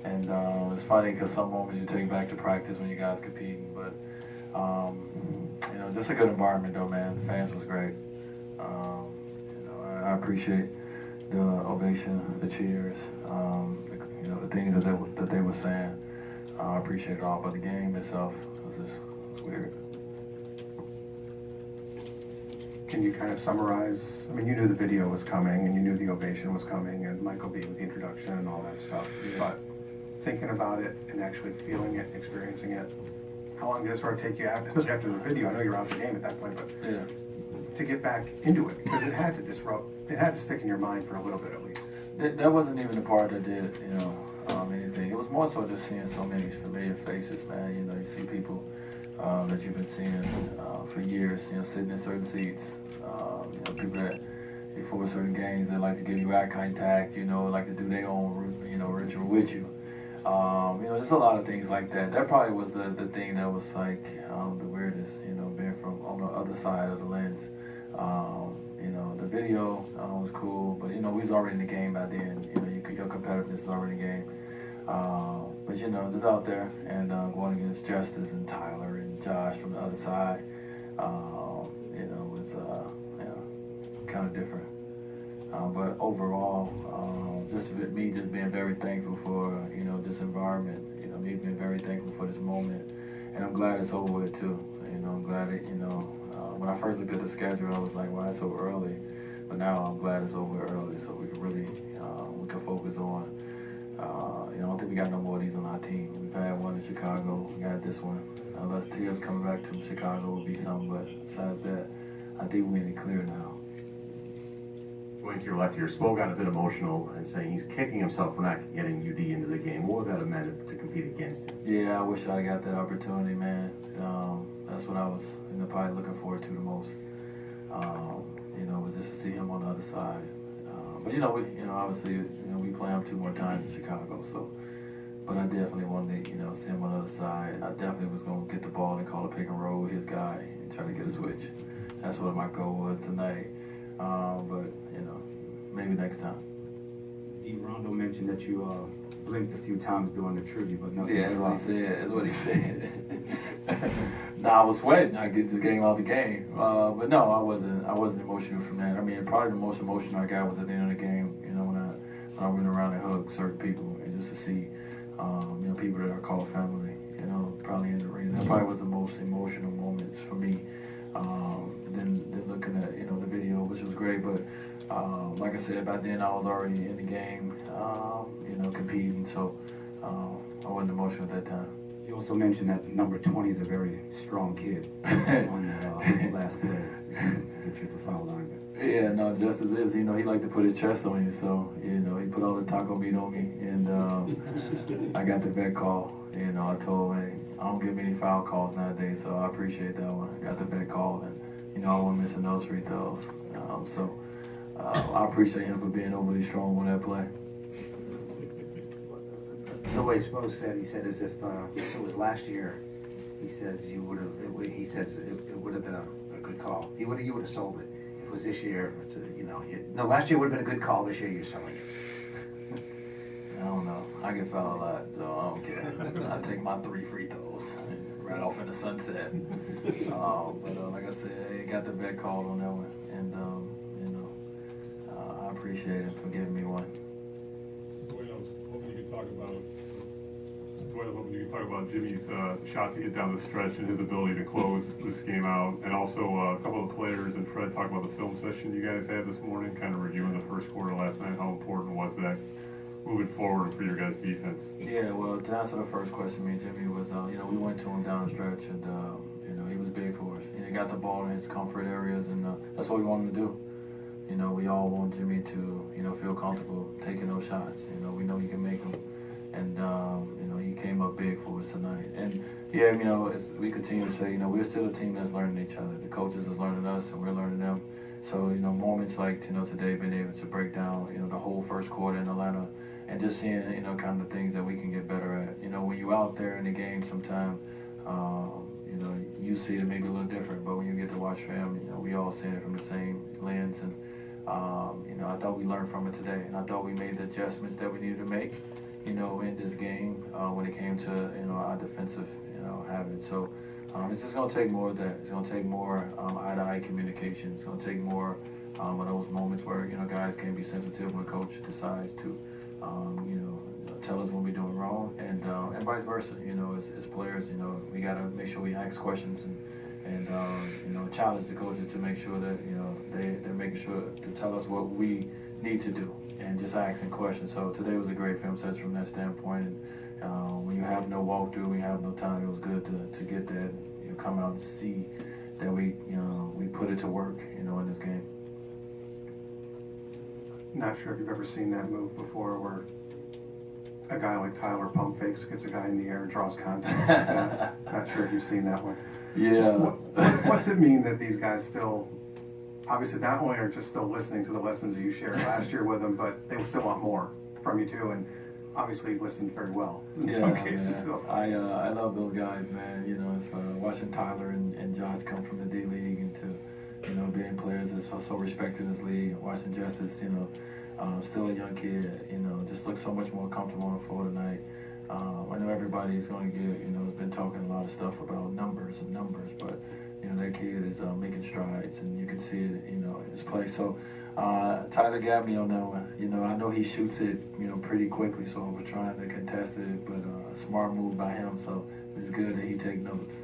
And it's funny because some moments you take back to practice when you guys competing, but just a good environment though, man. The fans was great. I appreciate the ovation, the cheers, the things that they were saying. I appreciate it all, but the game itself was weird. Can you kind of summarize? I mean, you knew the video was coming, and you knew the ovation was coming, and Michael B with the introduction and all that stuff. Yeah. But thinking about it and actually feeling it, experiencing it, how long did it sort of take you, especially after the video? I know you're out of the game at that point, but Yeah. to get back into it, because it had to disrupt, it had to stick in your mind for a little bit at least. That wasn't even the part that did, anything. It was more so just seeing so many familiar faces, man. You see people that you've been seeing for years, sitting in certain seats. People that before certain games, they like to give you eye contact, like to do their own, ritual with you. Just a lot of things like that. That probably was the thing that was like the weirdest, being from on the other side of the lens. The video was cool, but we was already in the game by then. Your competitiveness is already in the game. But just out there and going against Justice and Tyler and Josh from the other side, was kind of different. But overall, me just being very thankful for this environment. Me being very thankful for this moment, and I'm glad it's over with too. I'm glad it. When I first looked at the schedule, I was like, "Why it's so early?" But now I'm glad it's over early, so we can really we can focus on. I don't think we got no more of these on our team. We've had one in Chicago. We got this one. Unless Tibbs coming back to Chicago would be something, but besides that, I think we're in the clear now. Going to your left here, Spo got a bit emotional and saying he's kicking himself for not getting UD into the game. What would that have meant to compete against him? Yeah, I wish I'd got that opportunity, man. That's what I was probably looking forward to the most. Was just to see him on the other side. But obviously, we play him 2 more times in Chicago, so. But I definitely wanted to, see him on the other side. I definitely was going to get the ball and call a pick and roll with his guy and try to get a switch. That's what my goal was tonight. But maybe next time. Rondo mentioned that you blinked a few times during the trivia, but nothing. Yeah, that's what he said. I was sweating. I just getting out the game. But no, I wasn't emotional from that. I mean, probably the most emotional I got was at the end of the game. When I went around and hugged certain people, and just to see, people that I call family. Probably in the arena. That probably was the most emotional moments for me. Than looking at the video, which was great. But like I said, by then I was already in the game, competing. So I wasn't emotional at that time. You also mentioned that number 20 is a very strong kid on the last play. Get you to foul line. Yeah, no, Justice is. He like to put his chest on you. So he put all his taco meat on me, and I got the vet call. I told him, I don't give any foul calls nowadays, so I appreciate that one. I got the vet call, and I wasn't missing those free throws. So I appreciate him for being overly strong on that play. The way Spo said, he said as if it was last year. He says you would have. He says it would have been a good call. You would have sold it. If it was this year, no. Last year would have been a good call. This year you're selling it. I don't know. I get fouled a lot, so I don't care. I take my 3 free throws right off in the sunset. But like I said, I got the vet call on that one, and I appreciate him for giving me one. Dwayne, I was hoping you could talk about Jimmy's shot to get down the stretch and his ability to close this game out, and also a couple of the players and Fred talk about the film session you guys had this morning, kind of reviewing the first quarter last night. How important was that moving forward for your guys' defense? Yeah, well, to answer the first question, me and Jimmy was, we went to him down the stretch, and he was big for us. He got the ball in his comfort areas, and that's what we wanted to do. We all want Jimmy to, feel comfortable taking those shots. We know he can make them, and he came up big for us tonight. And yeah, as we continue to say, we're still a team that's learning each other. The coaches is learning us, and we're learning them. So moments like today, being able to break down the whole first quarter in Atlanta, and just seeing kind of the things that we can get better at. When you're out there in the game, sometimes you see it maybe a little different, but when you get to watch film, we all seeing it from the same lens. And I thought we learned from it today, and I thought we made the adjustments that we needed to make. you know, in this game when it came to, you know, our defensive, you know, habits. So it's just going to take more of that. It's going to take more eye-to-eye communication. It's going to take more of those moments where, you know, guys can be sensitive when coach decides to, you know, tell us when we're doing wrong, and vice versa. You know, as players, you know, we got to make sure we ask questions and you know, challenge the coaches to make sure that, you know, they're making sure to tell us what we need to do and just asking questions. So today was a great film session from that standpoint. And when you have no walkthrough, when you have no time, it was good to get that, you know, come out and see that we, you know, we put it to work, you know, in this game. Not sure if you've ever seen that move before, where a guy like Tyler pump fakes, gets a guy in the air, and draws contact. Not sure if you've seen that one. Yeah. What's it mean that these guys still, obviously not only are just still listening to the lessons you shared last year with them, but they still want more from you too, and obviously listened very well in some cases. I love those guys, man. You know, it's watching Tyler and Josh come from the D League into, you know, being players that's so respected in this league. Watching Justice, you know, still a young kid, you know, just looks so much more comfortable on the floor tonight. I know everybody's going to get, you know, has been talking a lot of stuff about numbers, but, you know, that kid is making strides, and you can see it, you know, in his play. So Tyler got me on that one. You know, I know he shoots it, you know, pretty quickly, so we're trying to contest it, but a smart move by him, so it's good that he take notes.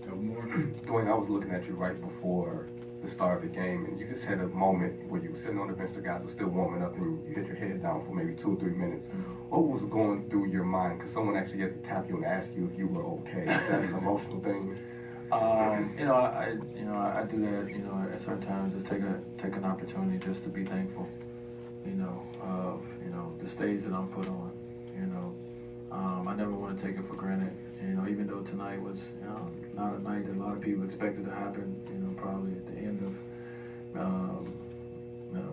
Good morning. Dwayne, I was looking at you right before the start of the game, and you just had a moment where you were sitting on the bench, the guys were still warming up, and you hit your head down for maybe 2 or 3 minutes. What was going through your mind? Because someone actually had to tap you and ask you if you were okay. Is that an emotional thing? You know, I do that. You know, at certain times, just take an opportunity just to be thankful. You know, of, you know, the stage that I'm put on. You know, I never want to take it for granted. You know, even though tonight was, you know, not a night that a lot of people expected to happen. You know, probably at the end of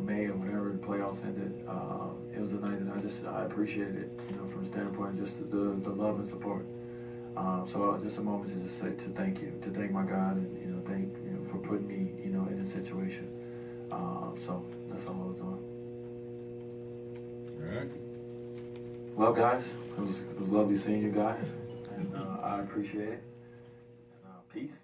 May or whenever the playoffs ended. It was a night that I appreciated. You know, from a standpoint of just the love and support. So just a moment to just say to thank you, to thank my God, and, you know, thank, you know, for putting me, you know, in this situation. So that's all I was doing. All right. Well, guys, it was lovely seeing you guys, and I appreciate it. And, peace.